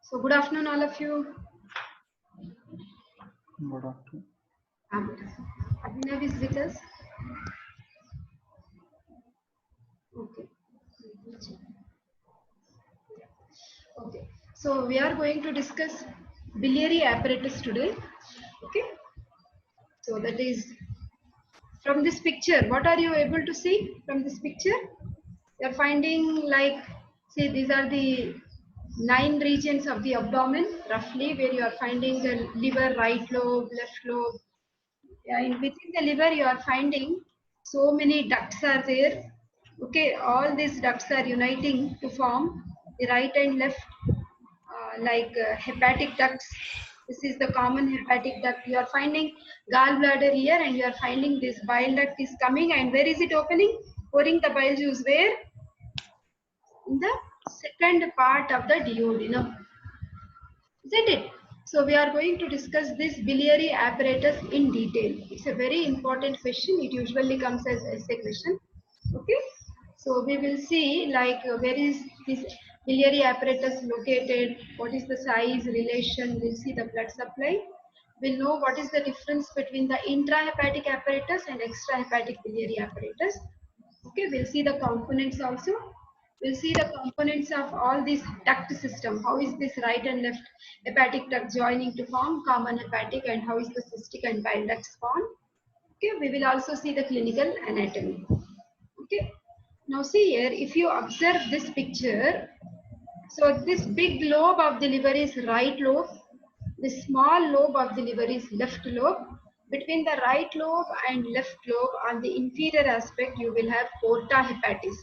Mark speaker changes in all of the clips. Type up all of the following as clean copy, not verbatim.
Speaker 1: So good afternoon, all of you.
Speaker 2: Good afternoon.
Speaker 1: Abhinav is with us. Okay. Okay. So we are going to discuss biliary apparatus today. Okay. So that is from this picture. What are you able to see from this picture? You are finding like, see, these are the 9 regions of the abdomen, roughly, where you are finding the liver, right lobe, left lobe. Yeah, in within the liver, you are finding so many ducts are there. Okay, all these ducts are uniting to form the right and left, hepatic ducts. This is the common hepatic duct. You are finding gallbladder here, and you are finding this bile duct is coming. And where is it opening? Pouring the bile juice where? In the second part of the duodenum. Isn't it? So we are going to discuss this biliary apparatus in detail. It's a very important question. It usually comes as essay question. Okay. So we will see where is this biliary apparatus located, what is the size, relation, we'll see the blood supply. We'll know what is the difference between the intrahepatic apparatus and extrahepatic biliary apparatus. Okay, we'll see the components also. We'll see the components of all this duct system. How is this right and left hepatic duct joining to form common hepatic, and how is the cystic and bile ducts formed? Okay, we will also see the clinical anatomy. Okay, now see here, if you observe this picture, so this big lobe of the liver is right lobe, the small lobe of the liver is left lobe. Between the right lobe and left lobe on the inferior aspect, you will have porta hepatis.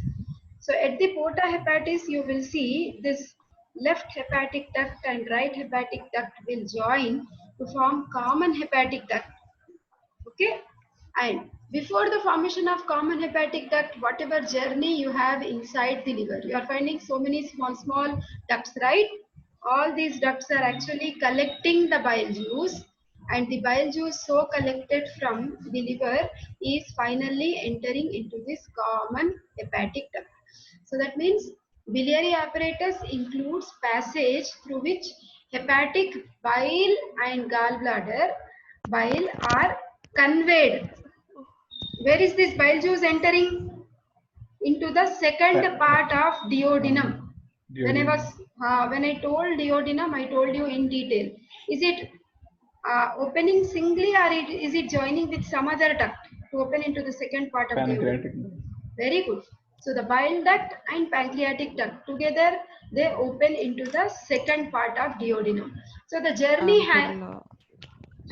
Speaker 1: So at the porta hepatis, you will see this left hepatic duct and right hepatic duct will join to form common hepatic duct. Okay, and before the formation of common hepatic duct, whatever journey you have inside the liver, you are finding so many small ducts, right? All these ducts are actually collecting the bile juice, and the bile juice so collected from the liver is finally entering into this common hepatic duct. So that means biliary apparatus includes passage through which hepatic bile and gallbladder bile are conveyed. Where is this bile juice entering? Into the second part of duodenum.
Speaker 2: Duodenum.
Speaker 1: When I told duodenum, I told you in detail. Is it opening singly, or is it joining with some other duct to open into the second part of duodenum?
Speaker 2: Pancreatic.
Speaker 1: Very good. So the bile duct and pancreatic duct together, they open into the second part of duodenum. So the journey has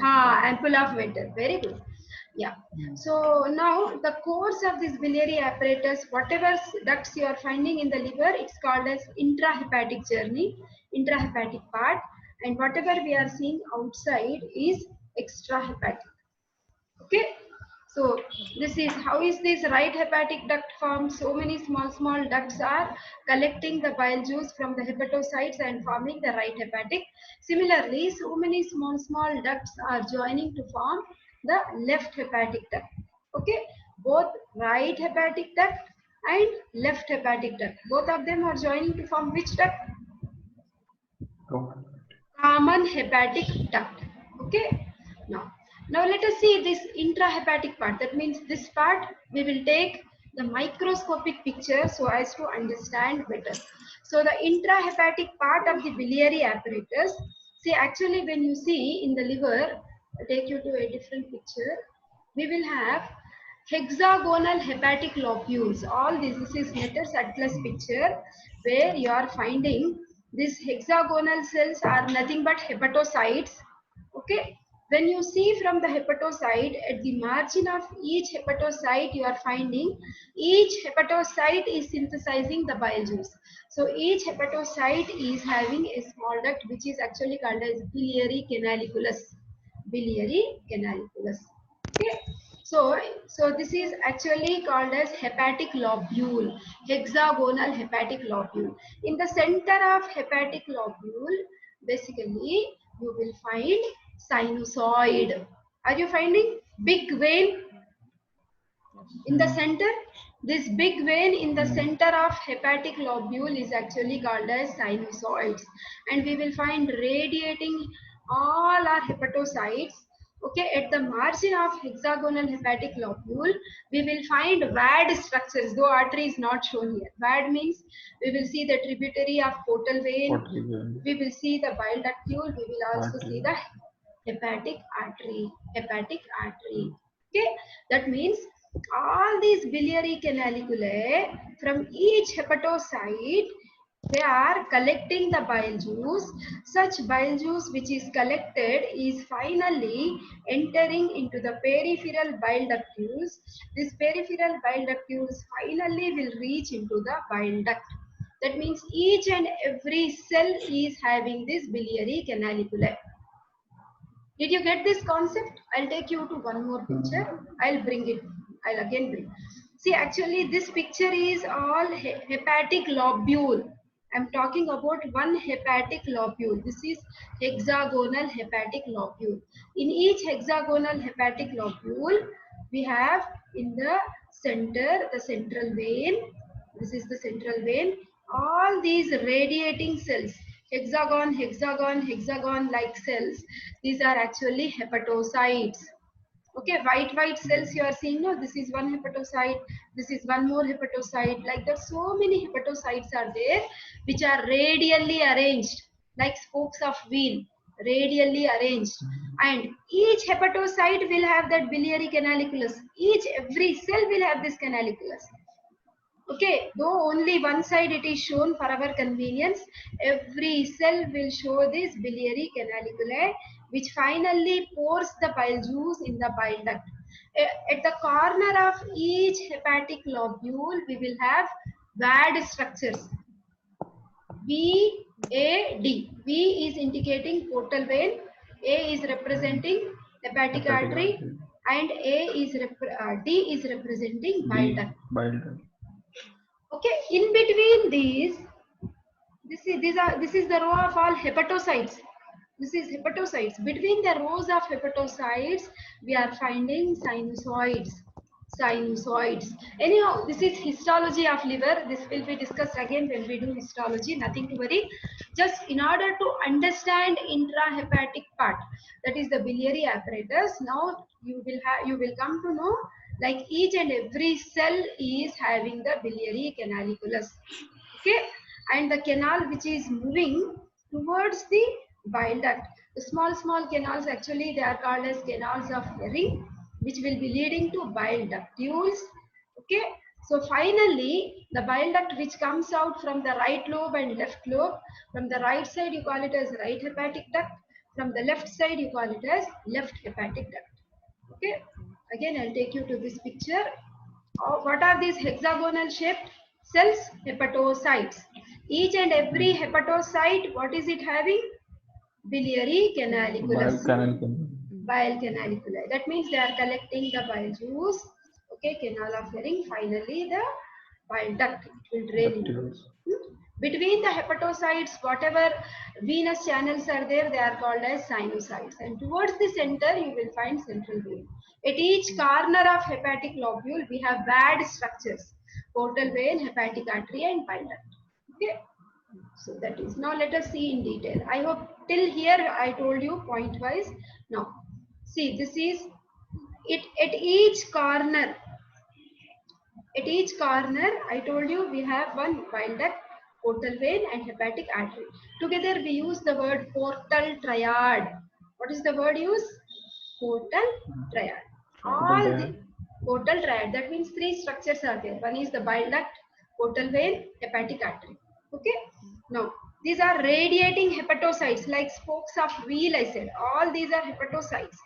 Speaker 1: ample of water. Very good. Yeah. So now the course of this biliary apparatus, whatever ducts you are finding in the liver, it's called as intrahepatic journey, intrahepatic part, and whatever we are seeing outside is extrahepatic. Okay. So this is how is this right hepatic duct formed? So many small ducts are collecting the bile juice from the hepatocytes and forming the right hepatic. Similarly, so many small ducts are joining to form the left hepatic duct. Okay, both right hepatic duct and left hepatic duct, both of them are joining to form which duct? Common hepatic duct. Okay. Now let us see this intrahepatic part. That means this part we will take the microscopic picture so as to understand better. So the intrahepatic part of the biliary apparatus. See, actually when you see in the liver, I'll take you to a different picture. We will have hexagonal hepatic lobules. All this is Netter's atlas picture, where you are finding these hexagonal cells are nothing but hepatocytes. Okay, when you see from the hepatocyte, at the margin of each hepatocyte, you are finding each hepatocyte is synthesizing the bile juice. So each hepatocyte is having a small duct which is actually called as biliary canaliculus. Biliary canaliculus. Okay. So this is actually called as hepatic lobule, hexagonal hepatic lobule. In the center of hepatic lobule, basically you will find sinusoid. Are you finding big vein in the center? This big vein in the center of hepatic lobule is actually called as sinusoids, and we will find radiating all our hepatocytes. Okay, at the margin of hexagonal hepatic lobule, we will find VAD structures, though artery is not shown here. VAD means we will see the tributary of portal vein, we will see the bile ductule, we will also see the hepatic artery. Okay, that means all these biliary canaliculae from each hepatocyte, they are collecting the bile juice. Such bile juice which is collected is finally entering into the peripheral bile ductules. This peripheral bile ductules finally will reach into the bile duct. That means each and every cell is having this biliary canaliculae. Did you get this concept? I'll take you to one more picture. I'll bring it. I'll again bring. See, actually, this picture is all hepatic lobule. I'm talking about one hepatic lobule. This is hexagonal hepatic lobule. In each hexagonal hepatic lobule, we have in the center the central vein. This is the central vein. All these radiating cells, hexagon, hexagon, hexagon like cells, these are actually hepatocytes. Okay, white cells you are seeing now, this is one hepatocyte, this is one more hepatocyte. Like that, so many hepatocytes are there which are radially arranged like spokes of wheel, radially arranged, and each hepatocyte will have that biliary canaliculus. Every cell will have this canaliculus. Okay, though only one side it is shown for our convenience, every cell will show this biliary canaliculae, which finally pours the bile juice in the bile duct. At the corner of each hepatic lobule, we will have VAD structures. VAD. V is indicating portal vein, A is representing hepatic artery, and D is representing bile duct. Okay, in between these, this is the row of all hepatocytes. This is hepatocytes. Between the rows of hepatocytes, we are finding sinusoids. Anyhow, this is histology of liver. This will be discussed again when we do histology. Nothing to worry. Just in order to understand intrahepatic part, that is the biliary apparatus. Now you will come to know, like each and every cell is having the biliary canaliculus. Okay, and the canal which is moving towards the bile duct. The small canals, actually they are called as canals of Hering, which will be leading to bile ductules. Okay, so finally the bile duct which comes out from the right lobe and left lobe. From the right side you call it as right hepatic duct, from the left side you call it as left hepatic duct. Okay, again I'll take you to this picture. What are these hexagonal shaped cells? Hepatocytes. Each and every hepatocyte, what is it having? Biliary canaliculus. Bile canaliculi. That means they are collecting the bile juice. Okay, canal of Hering. Finally, the bile duct, it will drain into. Between the hepatocytes, whatever venous channels are there, they are called as sinusoids. And towards the center, you will find central vein. At each corner of hepatic lobule, we have VAD structures: portal vein, hepatic artery, and bile duct. Okay. So that is. Now let us see in detail. I hope till here I told you point wise. Now see, this is it. At each corner, I told you we have one bile duct, portal vein, and hepatic artery. Together we use the word portal triad. What is the word used? Portal triad. All the portal triad. That means three structures are there. One is the bile duct, portal vein, hepatic artery. Okay. Now these are radiating hepatocytes like spokes of wheel. I said all these are hepatocytes.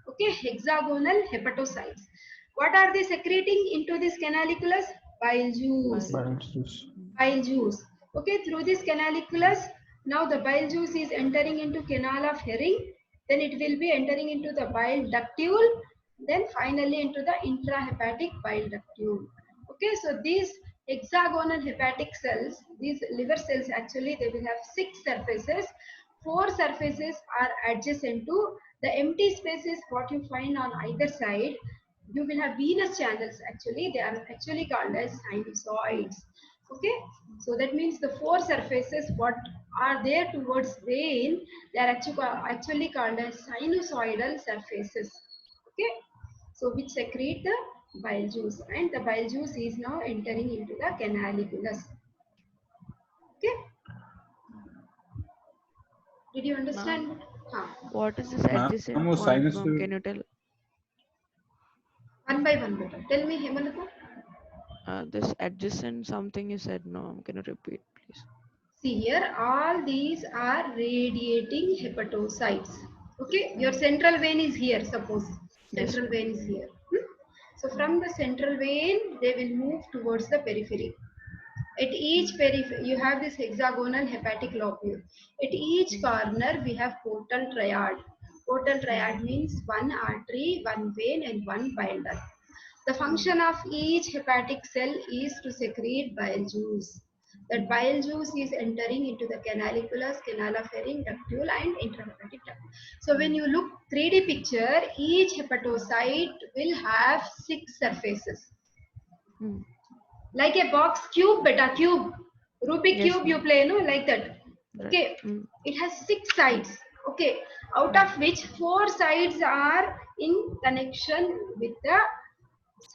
Speaker 1: Okay, hexagonal hepatocytes. What are they secreting into this canaliculus? Bile juice. Bile juice. Okay, through this canaliculus, now the bile juice is entering into canal of Hering. Then it will be entering into the bile ductule. Then finally into the intrahepatic bile ductule. Okay, so these hexagonal hepatic cells, these liver cells, actually they will have 6 surfaces. 4 surfaces are adjacent to the empty spaces what you find on either side. you will have venous channels. Actually, they are actually called as sinusoids. Okay, so that means the four surfaces what are there towards vein, they are actually called as sinusoidal surfaces. Okay, so which secrete the bile juice, and the bile juice is now entering into the canaliculus. Okay, did you understand?
Speaker 3: What is this
Speaker 2: Ma'am,
Speaker 3: adjacent
Speaker 2: वो
Speaker 3: point,
Speaker 2: sinus
Speaker 3: ma'am? Can you tell?
Speaker 1: One by one, beta. Tell me, Hemalata.
Speaker 3: This adjacent something you said, no, ma'am. Can you repeat, please?
Speaker 1: See here, all these are radiating hepatocytes. Okay, your central vein is here, suppose.
Speaker 3: Yes,
Speaker 1: Central
Speaker 3: ma'am.
Speaker 1: vein is here. So from the central vein, they will move towards the periphery. At each periphery, you have this hexagonal hepatic lobule. At each corner, we have portal triad. Portal triad means one artery, one vein, and one bile duct. The function of each hepatic cell is to secrete bile juice. That bile juice is entering into the canaliculus, canaliferring, ductule, and intrahepatic duct. So when you look 3D picture, each hepatocyte will have 6 surfaces. Like a box cube, beta cube. Rubik
Speaker 3: Yes,
Speaker 1: cube you
Speaker 3: ma'am.
Speaker 1: play, no? Like that. Okay.
Speaker 3: Right.
Speaker 1: It has 6 sides. Okay. Out of which 4 sides are in connection with the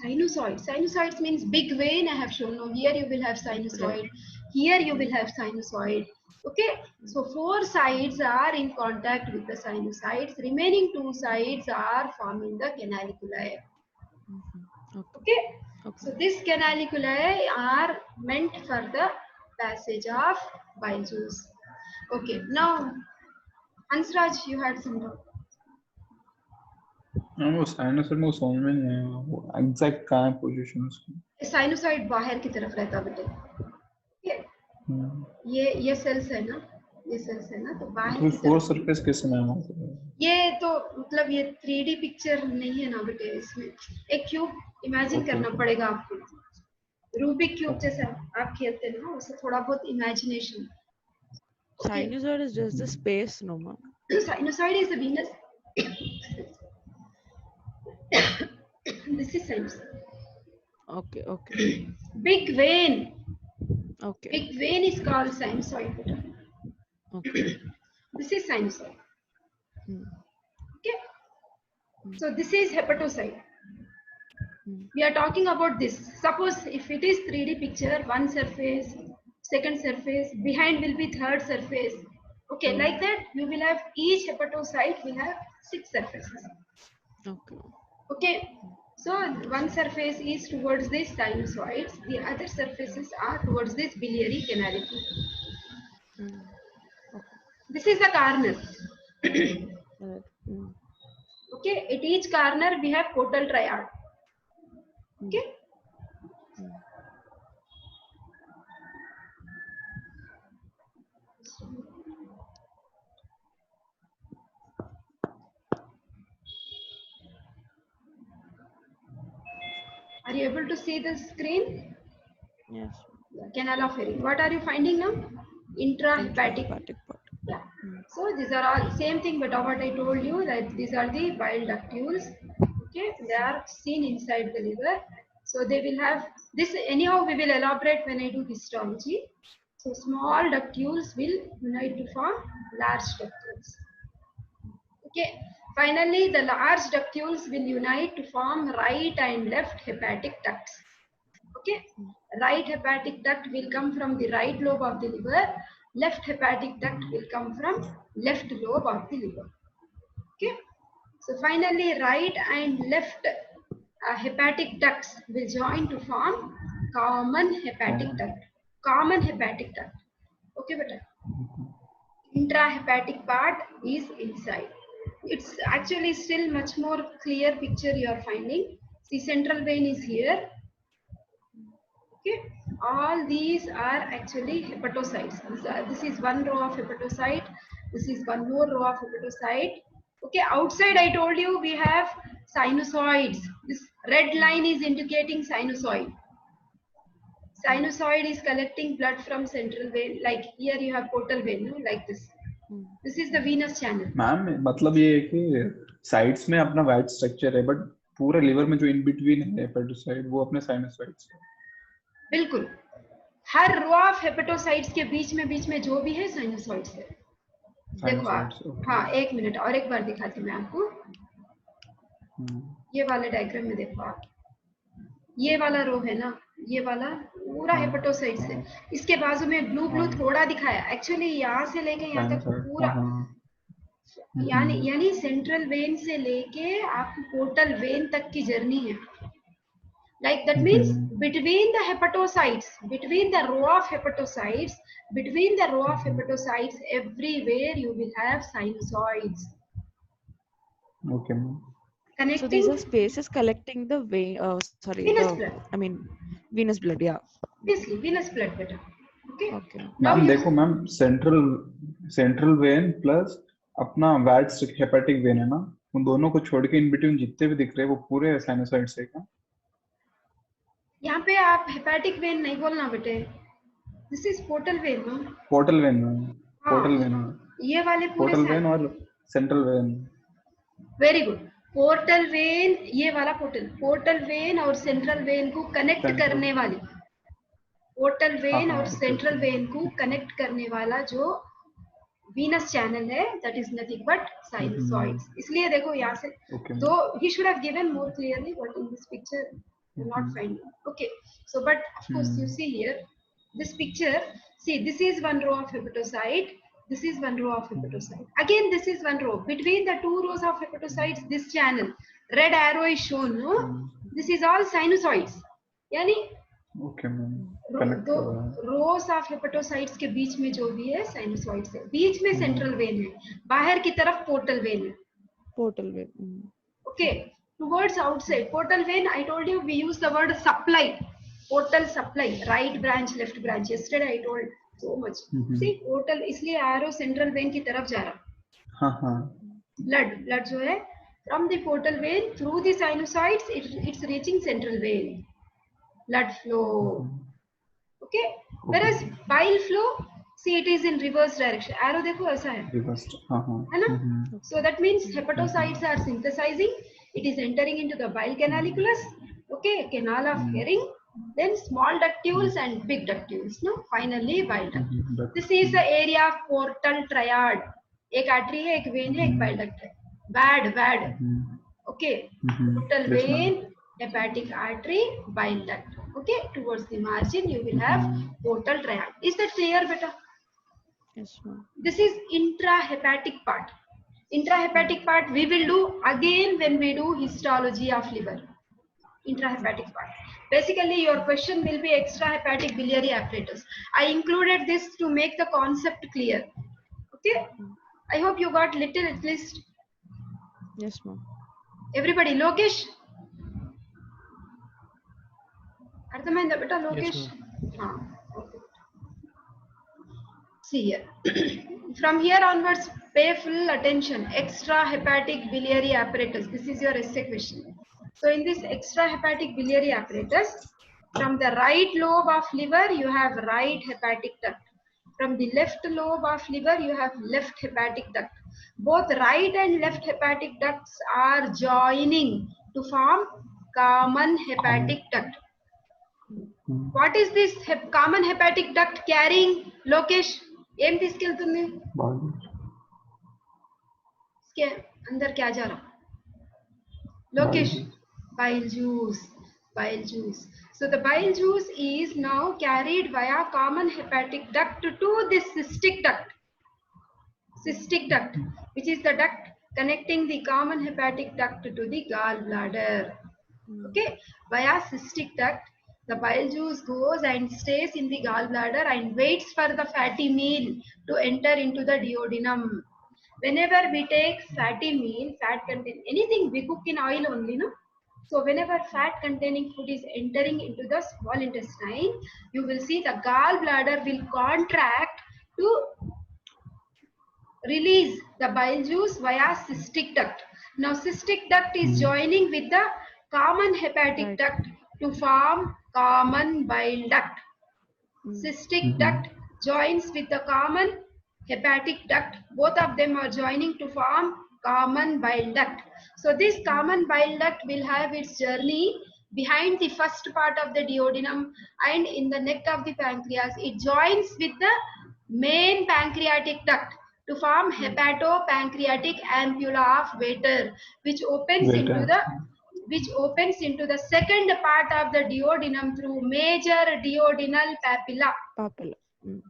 Speaker 1: sinusoid. Sinusoids means big vein I have shown. Now here you will have sinusoid.
Speaker 3: Right.
Speaker 1: Here you will have sinusoid. Okay. So 4 sides are in contact with the sinusoids. Remaining 2 sides are forming the canaliculi. Okay. So these canaliculi are meant for the passage of bile juice. Okay. Now, Hansraj, you had some doubt.
Speaker 2: वो sinusoid में समझ में नहीं आया वो exact कहाँ है position उसकी.
Speaker 1: साइनोसॉइड बाहर की तरफ रहता बेटे. ये सेल्स है ना, ये सेल्स है ना, तो बाहर
Speaker 2: तो
Speaker 1: की
Speaker 2: फोर
Speaker 1: तरफ.
Speaker 2: सरफेस कैसे मैम होता है?
Speaker 1: ये तो मतलब ये 3D पिक्चर नहीं है ना बेटे, इसमें एक क्यूब इमेजिन करना पड़ेगा आपको. रूबिक क्यूब जैसा आप खेलते हैं ना, उससे थोड़ा बहुत imagination.
Speaker 3: Sinusoid is just the space, no, ma'am.
Speaker 1: Sinusoid is the venous. This is sinusoid.
Speaker 3: Okay, okay.
Speaker 1: Big vein.
Speaker 3: Okay.
Speaker 1: Big vein is called sinusoid.
Speaker 3: Okay.
Speaker 1: This is sinusoid. Okay. So this is hepatocyte. We are talking about this. Suppose if it is 3D picture, one surface, second surface, behind will be third surface. Okay, like that you will have each hepatocyte will have 6 surfaces.
Speaker 3: Okay.
Speaker 1: Okay. So one surface is towards these sinusoids, the other surfaces are towards this biliary canalicule. This is the corner. Okay, at each corner we have portal triad. Okay. Are you able to see the screen?
Speaker 3: Yes.
Speaker 1: Canaliferring. What are you finding now? Intrahepatic. Yeah. So these are all same thing, but what I told you that these are the bile ductules. Okay, they are seen inside the liver. So they will have this. Anyhow, we will elaborate when I do histology. So small ductules will unite to form large ductules. Okay. Finally, the large ductules will unite to form right and left hepatic ducts. Okay. Right hepatic duct will come from the right lobe of the liver. Left hepatic duct will come from left lobe of the liver. Okay. So finally, right and left hepatic ducts will join to form common hepatic duct. Common hepatic duct. Okay, beta. Intrahepatic part is inside. It's actually still much more clear picture you are finding. See, central vein is here. Okay, all these are actually hepatocytes. This is one row of hepatocyte. This is one more row of hepatocyte. Okay, outside I told you we have sinusoids. This red line is indicating sinusoid. Sinusoid is collecting blood from central vein. Like here you have portal vein, no? Like this. This is the venous channel.
Speaker 2: Ma'am मतलब ये है कि sides में अपना white structure है but पूरा liver में जो इन बिटवीन है हेपेटोसाइट वो अपने साइनोसाइड्स है।
Speaker 1: बिल्कुल, हर रो ऑफ हेपेटोसाइट्स के बीच में जो भी है साइनोसॉइड्स है। देखो आप,
Speaker 2: साइनोसाइड्स, ओके।
Speaker 1: हाँ एक मिनट और एक बार दिखाती हूँ मैं आपको। ये वाले डायग्राम में देखो आप, ये वाला रो है ना, ये वाला पूरा
Speaker 2: हाँ,
Speaker 1: हेपेटोसाइट्स है।
Speaker 2: हाँ,
Speaker 1: इसके बाजू में ब्लू
Speaker 2: हाँ,
Speaker 1: थोड़ा दिखाया, एक्चुअली यहाँ से लेके यहाँ तक
Speaker 2: साइनोसाइड,
Speaker 1: पूरा,
Speaker 2: हाँ, हाँ,
Speaker 1: यानी सेंट्रल वेन से लेके आपको पोर्टल वेन तक की जर्नी है। Like that means between the hepatocytes, between the row of hepatocytes, everywhere you will have sinusoids.
Speaker 2: Okay, ma'am.
Speaker 3: So these
Speaker 1: Connecting
Speaker 3: are spaces collecting the vein.
Speaker 1: venous blood.
Speaker 3: I mean venous blood. Yeah.
Speaker 1: Obviously, venous blood better. Okay.
Speaker 3: Okay.
Speaker 1: Now
Speaker 2: ma'am
Speaker 1: you
Speaker 2: देखो ma'am, central vein plus अपना watts hepatic when है ना, उन दोनों को छोड़ के in between जितने भी दिख रहे हैं वो पूरे साइनोसाइड से क्या?
Speaker 1: यहाँ पे आप हेपेटिक वेन नहीं बोलना बेटे, दिस इज पोर्टल वेन ना।
Speaker 2: पोर्टल वेन, पोर्टल
Speaker 1: हाँ,
Speaker 2: वेन,
Speaker 1: ये वाले पूरे
Speaker 2: पोर्टल वेन और central vein.
Speaker 1: Very good. Portal vein, ये वाला पोर्टल वेन और सेंट्रल वेन को कनेक्ट करने वाली, पोर्टल वेन और सेंट्रल वेन को कनेक्ट करने वाला जो वीनस चैनल है, that is nothing but sinusoids. इसलिए देखो यहाँ से दो, he should have given more clearly but in this picture you're not finding. Okay, so but of course you see here this picture, see this is one row of hepatocyte, this is one row of hepatocyte, again this is one row, between the two rows of hepatocytes this channel red arrow is shown, no? This is all sinusoids, यानी
Speaker 2: okay ma'am,
Speaker 1: दो रोज of hepatocytes के बीच में जो भी है sinusoids है, बीच में central vein है, बाहर की तरफ पोर्टल वेन है।
Speaker 3: Portal vein.
Speaker 1: Okay, towards outside portal vein, I told you we use the word supply, portal supply, right branch, left branch. Yesterday I told so much. See portal, इसलिए arrow central vein की तरफ जा रहा।
Speaker 2: हाँ हाँ।
Speaker 1: blood जो है from the portal vein through the sinusoids, it's reaching central vein, blood flow. Okay, whereas bile flow, see it is in reverse direction, arrow देखो ऐसा है,
Speaker 2: रिवर्स्ड, हाँ हाँ,
Speaker 1: है ना? So that means hepatocytes are synthesizing, it is entering into the bile canaliculus, okay, canal of Hering, then small ductules and big ductules, no, finally bile duct. This is the area of portal triad, एक artery है, एक vein है, एक bile duct है, bad, okay, portal vein, hepatic artery, bile duct, okay, towards the margin you will have portal triad. Is that clear beta?
Speaker 3: Yes, ma'am.
Speaker 1: This is intrahepatic part. Intrahepatic part we will do again when we do histology of liver. Intrahepatic part. Basically your question will be extrahepatic biliary apparatus. I included this to make the concept clear. Okay, I hope you got little at least.
Speaker 3: Yes, ma'am.
Speaker 1: Everybody, Lokesh, అర్థమైందా బేటా Lokesh? Okay. See here. From here onwards, pay full attention. Extrahepatic biliary apparatus. This is your essay question. So in this extrahepatic biliary apparatus, from the right lobe of liver, you have right hepatic duct. From the left lobe of liver, you have left hepatic duct. Both right and left hepatic ducts are joining to form common hepatic duct. What is this common hepatic duct carrying, Lokesh? ఏం తీసుకెళ్తుంది? इसके अंदर क्या जा रहा? Lokesh, bile juice. So the bile juice is now carried via common hepatic duct to this cystic duct, which is the duct connecting the common hepatic duct to the gallbladder. Okay, via cystic duct the bile juice goes and stays in the gallbladder and waits for the fatty meal to enter into the duodenum. Whenever we take fatty meal, fat contain anything we cook in oil only, no? So whenever fat containing food is entering into the small intestine, you will see the gallbladder will contract to release the bile juice via cystic duct. Now cystic duct is joining with the common hepatic duct to form common bile duct. Cystic duct joins with the common hepatic duct. Both of them are joining to form common bile duct. So this common bile duct will have its journey behind the first part of the duodenum and in the neck of the pancreas. It joins with the main pancreatic duct to form hepatopancreatic ampulla of Vater, which opens
Speaker 2: Wait,
Speaker 1: into the second part of the duodenum through major duodenal papilla.
Speaker 3: Papilla. Mm.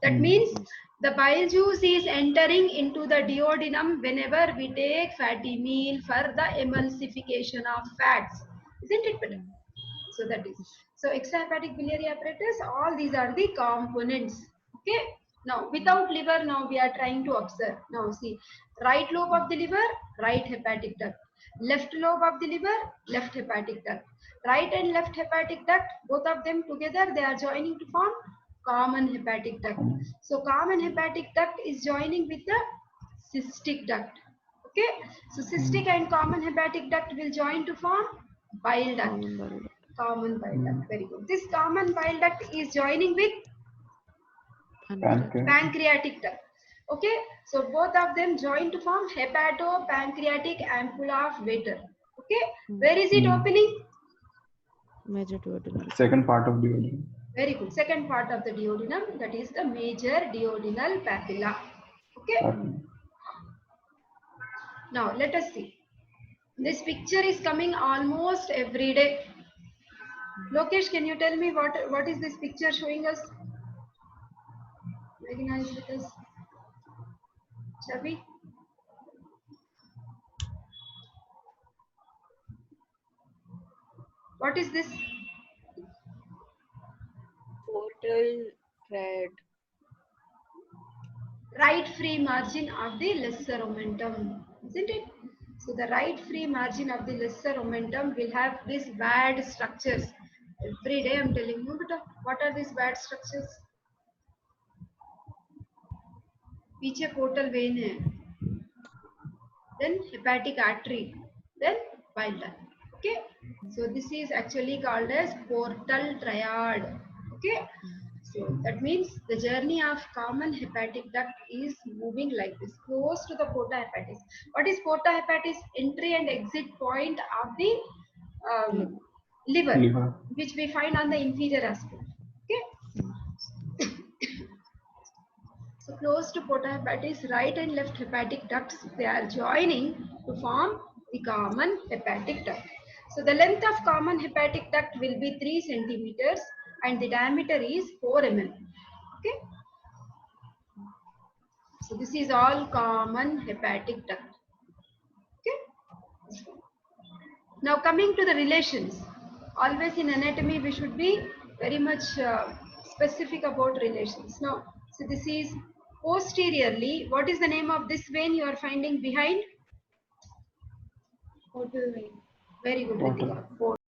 Speaker 1: That means the bile juice is entering into the duodenum whenever we take fatty meal for the emulsification of fats. Isn't it better? So that is. So extrahepatic biliary apparatus, all these are the components. Okay. Now without liver, now we are trying to observe. Now see, right lobe of the liver, right hepatic duct. Left lobe of the liver, left hepatic duct. Right and left hepatic duct, both of them together, they are joining to form common hepatic duct. So common hepatic duct is joining with the cystic duct. Okay. So cystic and common hepatic duct will join to form bile duct.
Speaker 3: Common bile duct.
Speaker 1: Common bile duct. Very good. This common bile duct is joining with pancreatic duct. Okay. So both of them join to form hepatopancreatic ampulla of Vater. Okay. Where is it opening?
Speaker 3: Major duodenal.
Speaker 2: Second part of duodenum.
Speaker 1: Very good. Second part of the duodenum, that is the major duodenal papilla. Okay. Now let us see. This picture is coming almost every day. Lokesh, can you tell me what is this picture showing us? Very nice with us. Chavi? What is this?
Speaker 4: Portal thread.
Speaker 1: Right free margin of the lesser omentum, isn't it? So the right free margin of the lesser omentum will have these bad structures. Every day I'm telling you, but what are these bad structures? पीछे portal vein है, then hepatic artery, then bile duct. Okay, so this is actually called as portal triad. Okay, so that means the journey of common hepatic duct is moving like this, close to the porta hepatis. What is porta hepatis? Entry and exit point of the liver, which we find on the inferior aspect. Okay. So close to porta hepatis, right and left hepatic ducts, they are joining to form the common hepatic duct. So the length of common hepatic duct will be 3 centimeters and the diameter is 4 mm. Okay. So this is all common hepatic duct. Okay. Now coming to the relations. Always in anatomy we should be very much specific about relations. Now, so this is posteriorly. What is the name of this vein you are finding behind?
Speaker 4: Portal vein.
Speaker 1: Very good, Ritika.